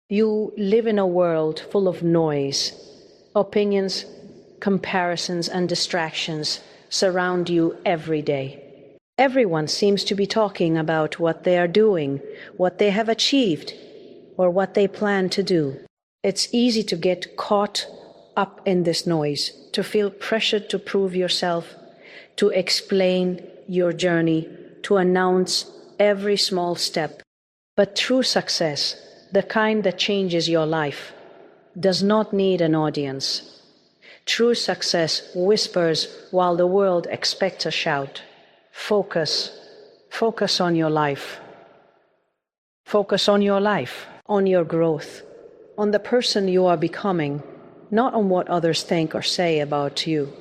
You live in a world full of noise. Opinions, comparisons, and distractions surround you every day. Everyone seems to be talking about what they are doing, what they have achieved, or what they plan to do. It's easy to get caught up in this noise, to feel pressured to prove yourself, to explain your journey, to announce every small step. But true success, the kind that changes your life, does not need an audience. True success whispers while the world expects a shout. Focus on your life. Focus on your life, on your growth, on the person you are becoming, not on what others think or say about you.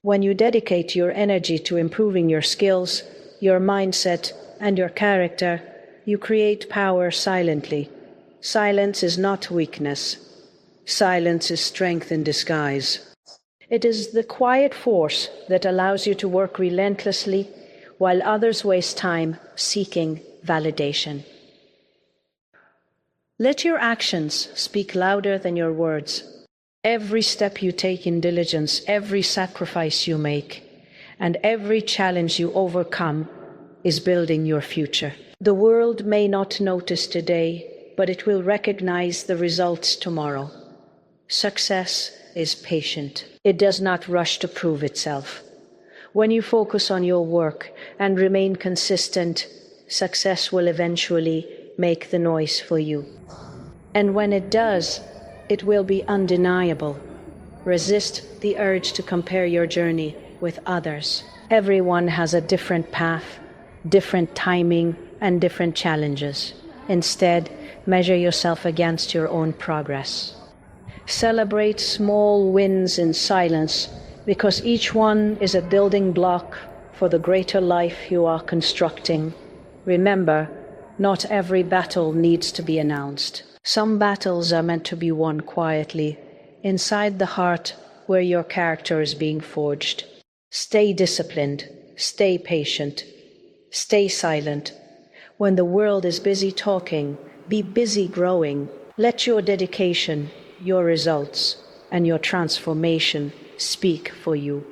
When you dedicate your energy to improving your skills, your mindset, and your character, you create power silently. Silence is not weakness. Silence is strength in disguise. It is the quiet force that allows you to work relentlessly while others waste time seeking validation. Let your actions speak louder than your words. Every step you take in diligence, every sacrifice you make, and every challenge you overcome is building your future. The world may not notice today, but it will recognize the results tomorrow. Success is patient. It does not rush to prove itself. When you focus on your work and remain consistent, success will eventually make the noise for you. And when it does, it will be undeniable. Resist the urge to compare your journey with others. Everyone has a different path, different timing, and different challenges. Instead, measure yourself against your own progress. Celebrate small wins in silence, because each one is a building block for the greater life you are constructing. Remember, not every battle needs to be announced. Some battles are meant to be won quietly, inside the heart where your character is being forged. Stay disciplined, stay patient, stay silent. When the world is busy talking, be busy growing. Let your dedication, your results, and your transformation speak for you.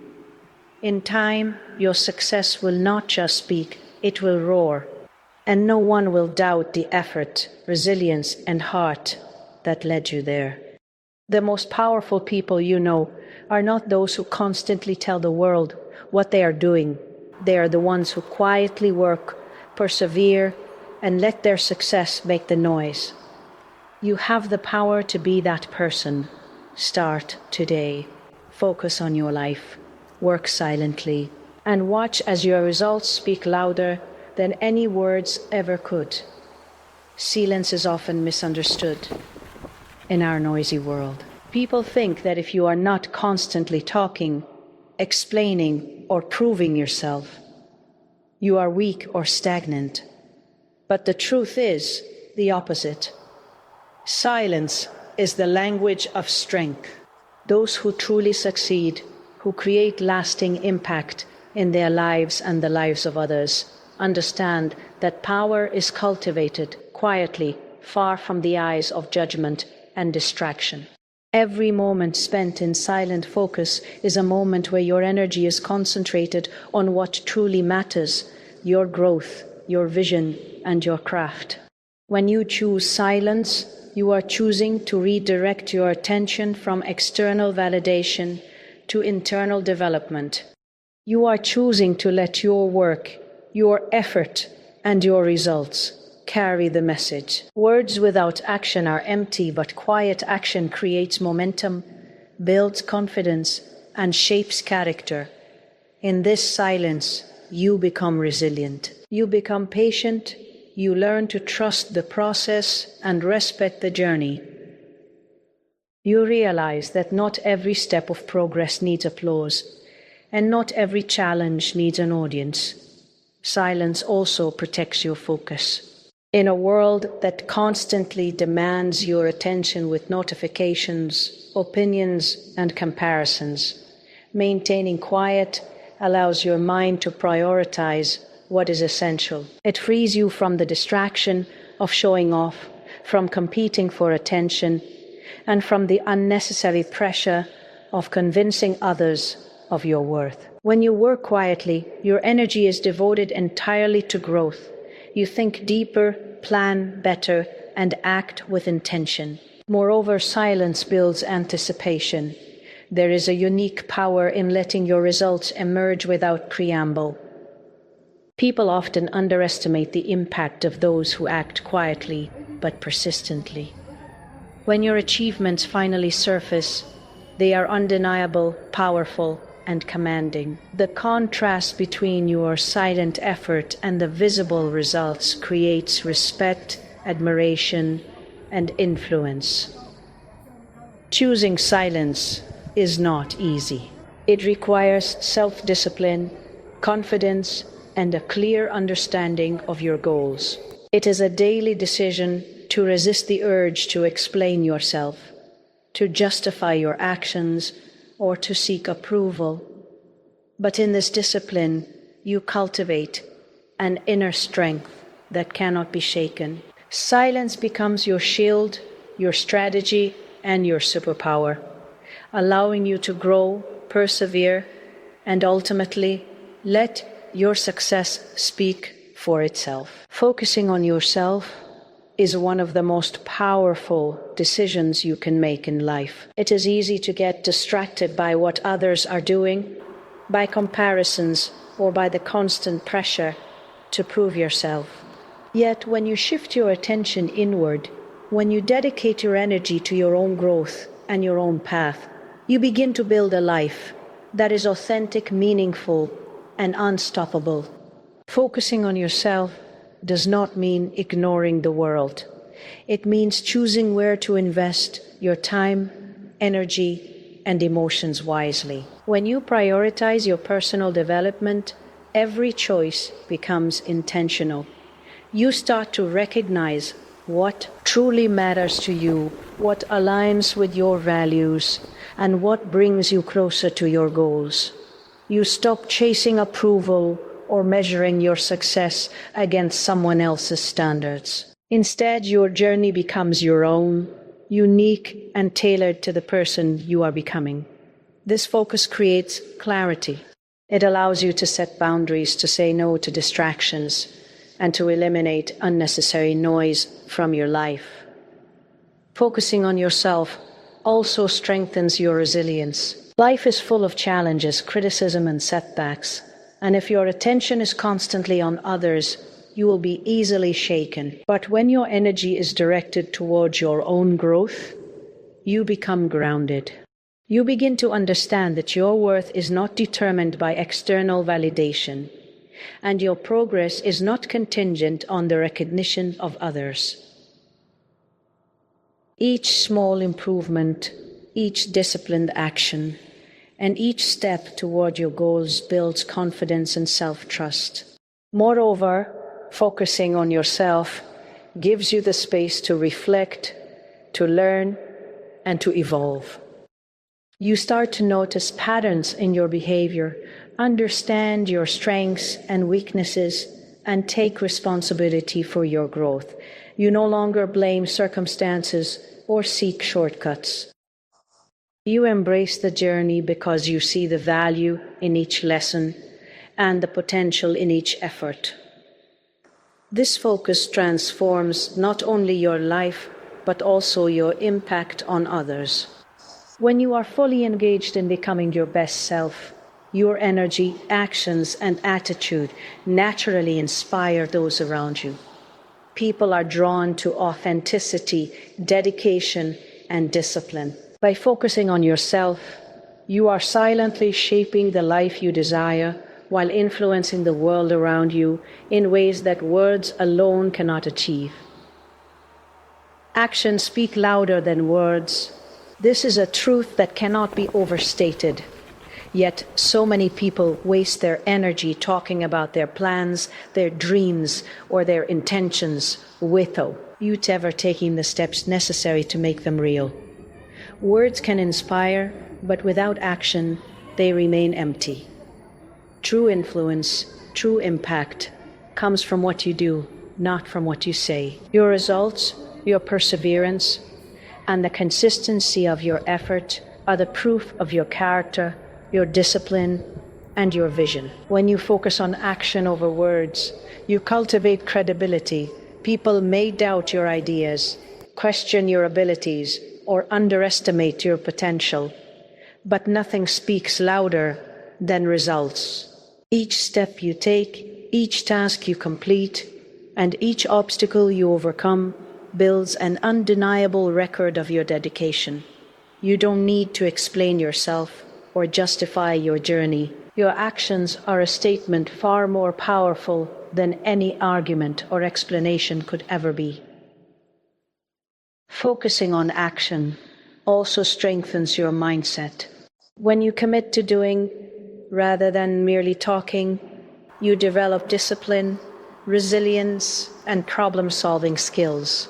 In time, your success will not just speak, it will roar, and no one will doubt the effort, resilience, and heart that led you there. The most powerful people you know are not those who constantly tell the world what they are doing. They are the ones who quietly work, persevere, and let their success make the noise. You have the power to be that person. Start today. Focus on your life, work silently, and watch as your results speak louder than any words ever could. Silence is often misunderstood in our noisy world. People think that if you are not constantly talking, explaining, or proving yourself, you are weak or stagnant. But the truth is the opposite. Silence is the language of strength. Those who truly succeed, who create lasting impact in their lives and the lives of others, understand that power is cultivated quietly, far from the eyes of judgment and distraction. Every moment spent in silent focus is a moment where your energy is concentrated on what truly matters, your growth, your vision, and your craft. When you choose silence, you are choosing to redirect your attention from external validation to internal development. You are choosing to let your work, your effort, and your results carry the message. Words without action are empty, but quiet action creates momentum, builds confidence, and shapes character. In this silence, you become resilient. You become patient. You learn to trust the process and respect the journey. You realize that not every step of progress needs applause, and not every challenge needs an audience. Silence also protects your focus. In a world that constantly demands your attention with notifications, opinions, and comparisons, maintaining quiet allows your mind to prioritize what is essential. It frees you from the distraction of showing off, from competing for attention, and from the unnecessary pressure of convincing others of your worth. When you work quietly, your energy is devoted entirely to growth. You think deeper, plan better, and act with intention. Moreover, silence builds anticipation. There is a unique power in letting your results emerge without preamble. People often underestimate the impact of those who act quietly but persistently. When your achievements finally surface, they are undeniable, powerful, and commanding. The contrast between your silent effort and the visible results creates respect, admiration, and influence. Choosing silence is not easy. It requires self-discipline, confidence, and a clear understanding of your goals. It is a daily decision to resist the urge to explain yourself, to justify your actions, or to seek approval. But in this discipline, you cultivate an inner strength that cannot be shaken. Silence becomes your shield, your strategy, and your superpower, allowing you to grow, persevere, and ultimately let your success speak for itself. Focusing on yourself is one of the most powerful decisions you can make in life. It is easy to get distracted by what others are doing, by comparisons, or by the constant pressure to prove yourself. Yet when you shift your attention inward, when you dedicate your energy to your own growth and your own path, you begin to build a life that is authentic, meaningful, and unstoppable. Focusing on yourself does not mean ignoring the world. It means choosing where to invest your time, energy, and emotions wisely. When you prioritize your personal development, every choice becomes intentional. You start to recognize what truly matters to you, what aligns with your values, and what brings you closer to your goals. You stop chasing approval or measuring your success against someone else's standards. Instead, your journey becomes your own, unique and tailored to the person you are becoming. This focus creates clarity. It allows you to set boundaries, to say no to distractions, and to eliminate unnecessary noise from your life. Focusing on yourself also strengthens your resilience. Life is full of challenges, criticism, and setbacks. And if your attention is constantly on others, you will be easily shaken. But when your energy is directed towards your own growth, you become grounded. You begin to understand that your worth is not determined by external validation, and your progress is not contingent on the recognition of others. Each small improvement, each disciplined action, and each step toward your goals builds confidence and self-trust. Moreover, focusing on yourself gives you the space to reflect, to learn, and to evolve. You start to notice patterns in your behavior, understand your strengths and weaknesses, and take responsibility for your growth. You no longer blame circumstances or seek shortcuts. You embrace the journey because you see the value in each lesson and the potential in each effort. This focus transforms not only your life, but also your impact on others. When you are fully engaged in becoming your best self, your energy, actions, and attitude naturally inspire those around you. People are drawn to authenticity, dedication, and discipline. By focusing on yourself, you are silently shaping the life you desire while influencing the world around you in ways that words alone cannot achieve. Actions speak louder than words. This is a truth that cannot be overstated. Yet so many people waste their energy talking about their plans, their dreams, or their intentions without ever taking the steps necessary to make them real. Words can inspire, but without action, they remain empty. True influence, true impact, comes from what you do, not from what you say. Your results, your perseverance, and the consistency of your effort are the proof of your character, your discipline, and your vision. When you focus on action over words, you cultivate credibility. People may doubt your ideas, question your abilities, or underestimate your potential, but nothing speaks louder than results. Each step you take, each task you complete, and each obstacle you overcome builds an undeniable record of your dedication. You don't need to explain yourself or justify your journey. Your actions are a statement far more powerful than any argument or explanation could ever be. Focusing on action also strengthens your mindset. When you commit to doing rather than merely talking, you develop discipline, resilience, and problem-solving skills.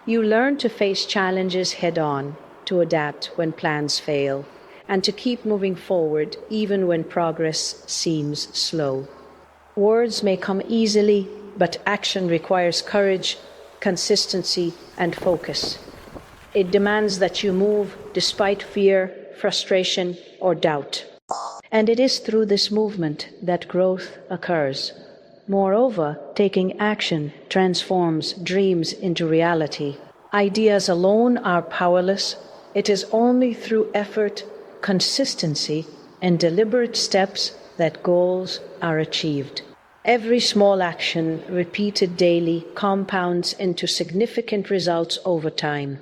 You learn to face challenges head-on, to adapt when plans fail, and to keep moving forward even when progress seems slow. Words may come easily, but action requires courage, consistency, and focus. It demands that you move despite fear, frustration, or doubt. And it is through this movement that growth occurs. Moreover, taking action transforms dreams into reality. Ideas alone are powerless. It is only through effort, consistency, and deliberate steps that goals are achieved. Every small action, repeated daily, compounds into significant results over time.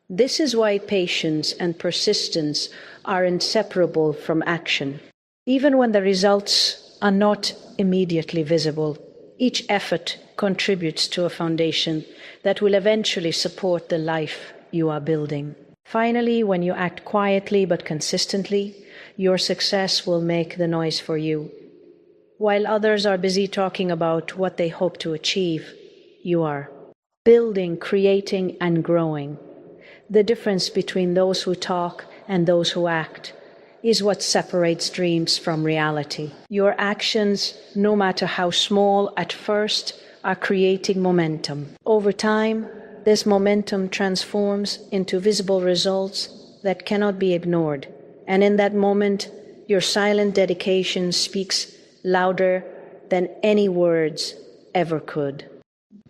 This is why patience and persistence are inseparable from action. Even when the results are not immediately visible, each effort contributes to a foundation that will eventually support the life you are building. Finally, when you act quietly but consistently, your success will make the noise for you. While others are busy talking about what they hope to achieve, you are building, creating, and growing. The difference between those who talk and those who act is what separates dreams from reality. Your actions, no matter how small at first, are creating momentum. Over time, this momentum transforms into visible results that cannot be ignored. And in that moment, your silent dedication speaks louder than any words ever could.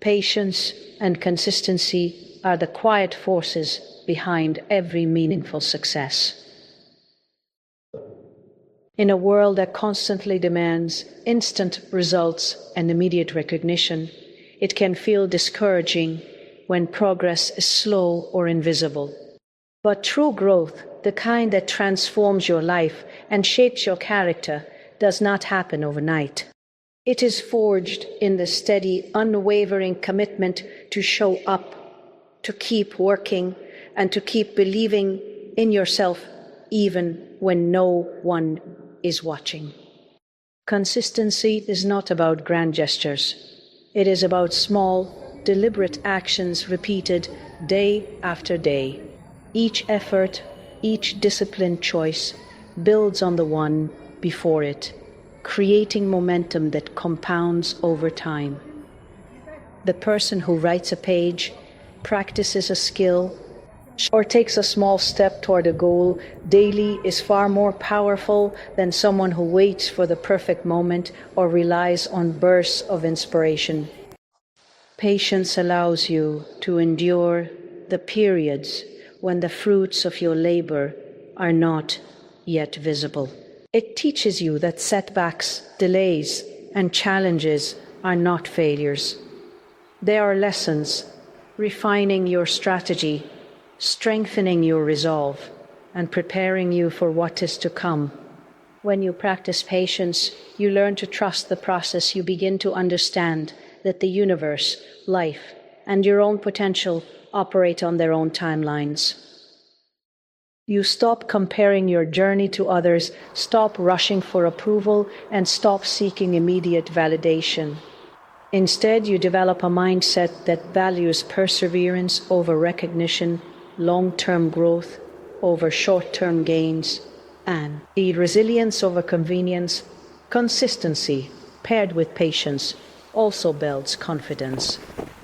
Patience and consistency are the quiet forces behind every meaningful success. In a world that constantly demands instant results and immediate recognition, it can feel discouraging when progress is slow or invisible. But true growth, the kind that transforms your life and shapes your character, does not happen overnight. It is forged in the steady, unwavering commitment to show up, to keep working, and to keep believing in yourself even when no one is watching. Consistency is not about grand gestures. It is about small, deliberate actions repeated day after day. Each effort, each disciplined choice builds on the one before it, creating momentum that compounds over time. The person who writes a page, practices a skill, or takes a small step toward a goal daily is far more powerful than someone who waits for the perfect moment or relies on bursts of inspiration. Patience allows you to endure the periods when the fruits of your labor are not yet visible. It teaches you that setbacks, delays, and challenges are not failures. They are lessons, refining your strategy, strengthening your resolve, and preparing you for what is to come. When you practice patience, you learn to trust the process. You begin to understand that the universe, life, and your own potential operate on their own timelines. You stop comparing your journey to others, stop rushing for approval, and stop seeking immediate validation. Instead, you develop a mindset that values perseverance over recognition, long-term growth over short-term gains, and resilience over convenience. Consistency, paired with patience, also builds confidence.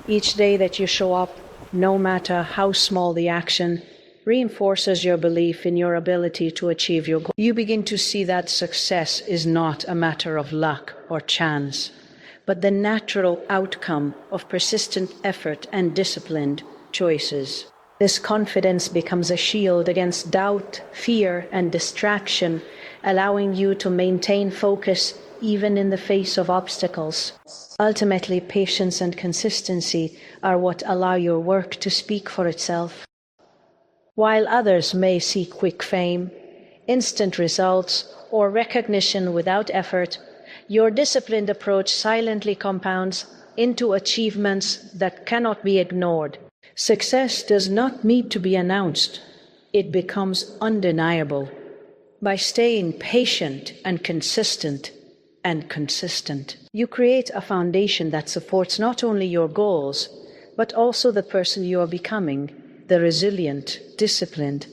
Each day that you show up, no matter how small the action, reinforces your belief in your ability to achieve your goal. You begin to see that success is not a matter of luck or chance, but the natural outcome of persistent effort and disciplined choices. This confidence becomes a shield against doubt, fear, and distraction, allowing you to maintain focus even in the face of obstacles. Ultimately, patience and consistency are what allow your work to speak for itself. While others may seek quick fame, instant results, or recognition without effort, your disciplined approach silently compounds into achievements that cannot be ignored. Success does not need to be announced. It becomes undeniable. By staying patient and consistent, you create a foundation that supports not only your goals, but also the person you are becoming, the resilient, disciplined,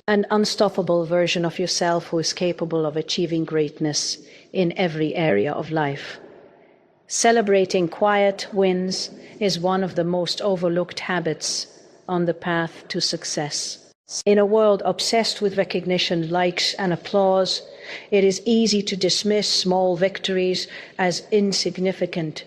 and unstoppable version of yourself who is capable of achieving greatness in every area of life. Celebrating quiet wins is one of the most overlooked habits on the path to success. In a world obsessed with recognition, likes, and applause, it is easy to dismiss small victories as insignificant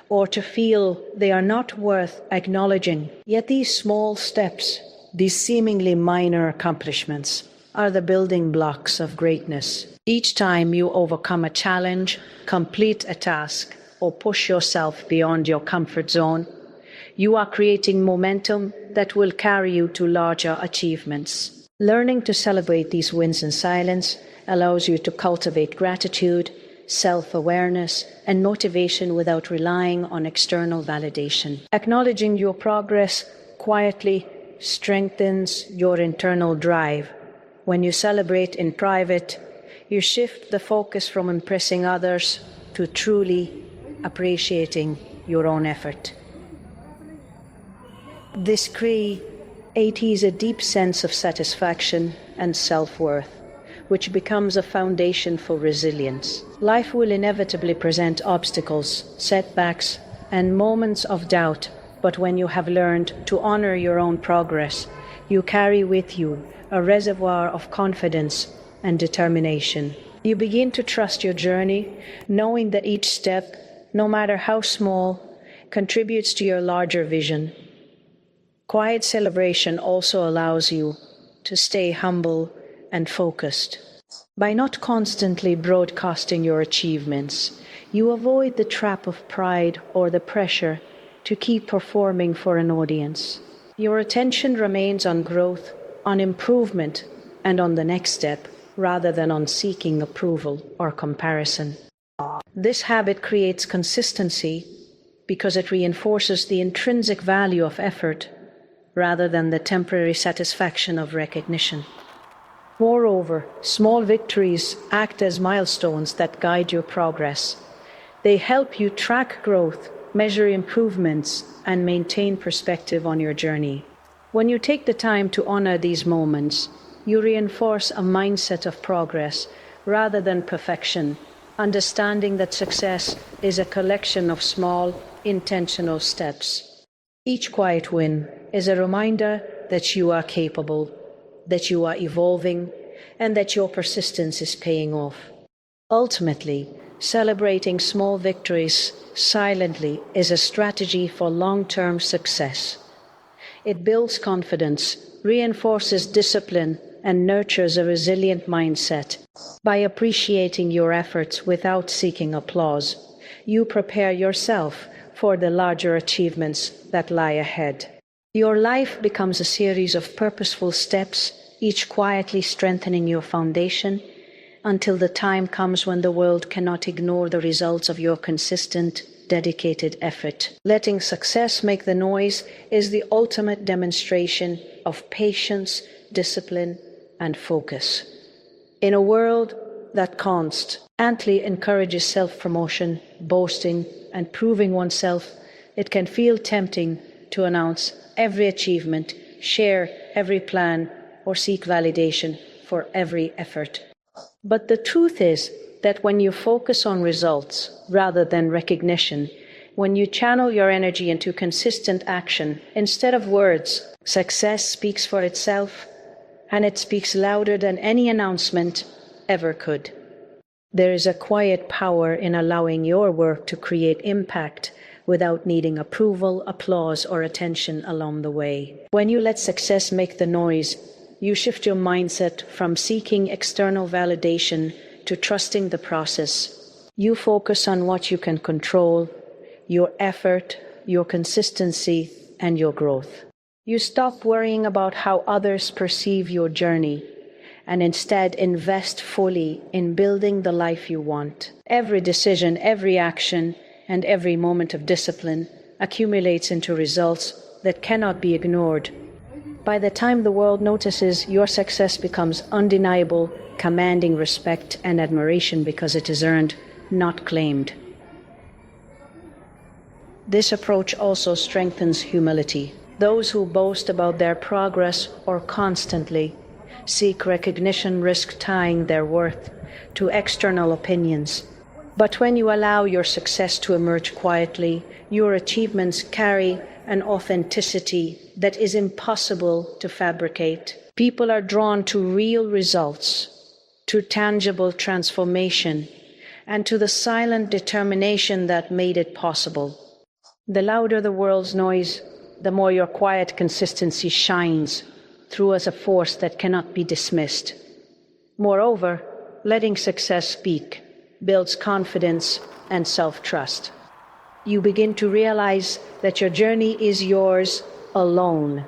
or to feel they are not worth acknowledging. Yet these small steps, these seemingly minor accomplishments, are the building blocks of greatness. Each time you overcome a challenge, complete a task, or push yourself beyond your comfort zone, you are creating momentum that will carry you to larger achievements. Learning to celebrate these wins in silence allows you to cultivate gratitude, self-awareness, and motivation without relying on external validation. Acknowledging your progress quietly strengthens your internal drive. When you celebrate in private, you shift the focus from impressing others to truly appreciating your own effort. This creates a deep sense of satisfaction and self-worth, which becomes a foundation for resilience. Life will inevitably present obstacles, setbacks, and moments of doubt, but when you have learned to honor your own progress, you carry with you a reservoir of confidence and determination. You begin to trust your journey, knowing that each step, no matter how small, contributes to your larger vision. Quiet celebration also allows you to stay humble and focused. By not constantly broadcasting your achievements, you avoid the trap of pride or the pressure to keep performing for an audience. Your attention remains on growth, on improvement, and on the next step, rather than on seeking approval or comparison. This habit creates consistency because it reinforces the intrinsic value of effort rather than the temporary satisfaction of recognition. Moreover, small victories act as milestones that guide your progress. They help you track growth, measure improvements, and maintain perspective on your journey. When you take the time to honor these moments, you reinforce a mindset of progress rather than perfection, understanding that success is a collection of small, intentional steps. Each quiet win is a reminder that you are capable, that you are evolving, and that your persistence is paying off. Ultimately, celebrating small victories silently is a strategy for long-term success. It builds confidence, reinforces discipline, and nurtures a resilient mindset. By appreciating your efforts without seeking applause, you prepare yourself for the larger achievements that lie ahead. Your life becomes a series of purposeful steps, each quietly strengthening your foundation, until the time comes when the world cannot ignore the results of your consistent, dedicated effort. Letting success make the noise is the ultimate demonstration of patience, discipline, and focus. In a world that constantly encourages self-promotion, boasting, and proving oneself, it can feel tempting to announce every achievement, share every plan, or seek validation for every effort. But the truth is that when you focus on results rather than recognition, When you channel your energy into consistent action instead of words, success speaks for itself, and it speaks louder than any announcement ever could. There is a quiet power in allowing your work to create impact without needing approval, applause, or attention along the way. When you let success make the noise, you shift your mindset from seeking external validation to trusting the process. You focus on what you can control, your effort, your consistency, and your growth. You stop worrying about how others perceive your journey and instead invest fully in building the life you want. Every decision, every action, and every moment of discipline accumulates into results that cannot be ignored. By the time the world notices, your success becomes undeniable, commanding respect and admiration because it is earned, not claimed. This approach also strengthens humility. Those who boast about their progress or constantly seek recognition risk tying their worth to external opinions. But when you allow your success to emerge quietly, your achievements carry an authenticity that is impossible to fabricate. People are drawn to real results, to tangible transformation, and to the silent determination that made it possible. The louder the world's noise, the more your quiet consistency shines through as a force that cannot be dismissed. Moreover, letting success speak builds confidence and self-trust. You begin to realize that your journey is yours alone,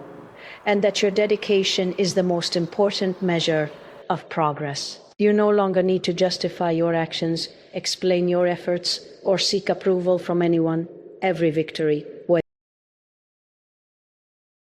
and that your dedication is the most important measure of progress. You no longer need to justify your actions, explain your efforts, or seek approval from anyone. Every victory,